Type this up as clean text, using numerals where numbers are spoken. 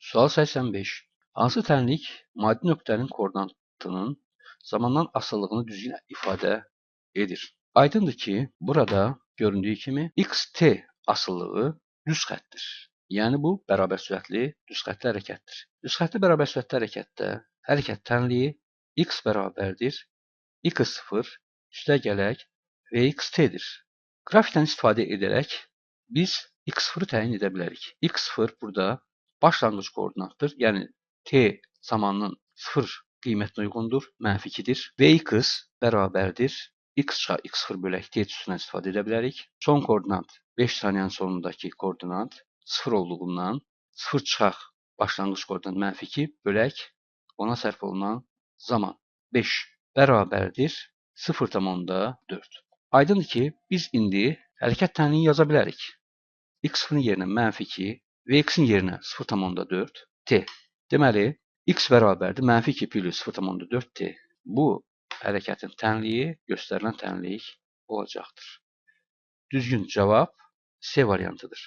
Sual 85. Hansı tənlik maddi nöqtənin koordinatının zamandan asılılığını düzgün ifadə edir? Aydındır ki, burada göründüyü kimi xt asıllığı düz xəttdir. Yəni bu bərabər sürətli düz xəttli hərəkətdir. Düz xəttli bərabər sürətli hərəkətdə hərəkət tənliyi x bərabərdir x0 üstəgələk vxt-dir. Qrafikdən istifadə edərək biz x0-ı təyin edə bilərik. x0 burada başlanğıc koordinatdır. Yəni t zamanının 0 qiymətinə uyğundur, -2-dir. Vx bərabərdir x0 bölək t üstündən istifadə edə bilərik. Son koordinat 5 saniyənin sonundakı koordinat 0 olduğundan 0 çıxaq başlanğıc koordinat -2 bölək ona sərf olunan zaman 5 bərabərdir 0,4. Aydındır ki, biz indi hərəkət tənliyi yaza bilərik. x0-ın yerinə -2, vx-in yerinə 0,4 t. Deməli, x bərabərdir -2 plus 0,4 t. Bu, hərəkətin tənliyi göstərilən tənlik olacaqdır. Düzgün cavab C variantıdır.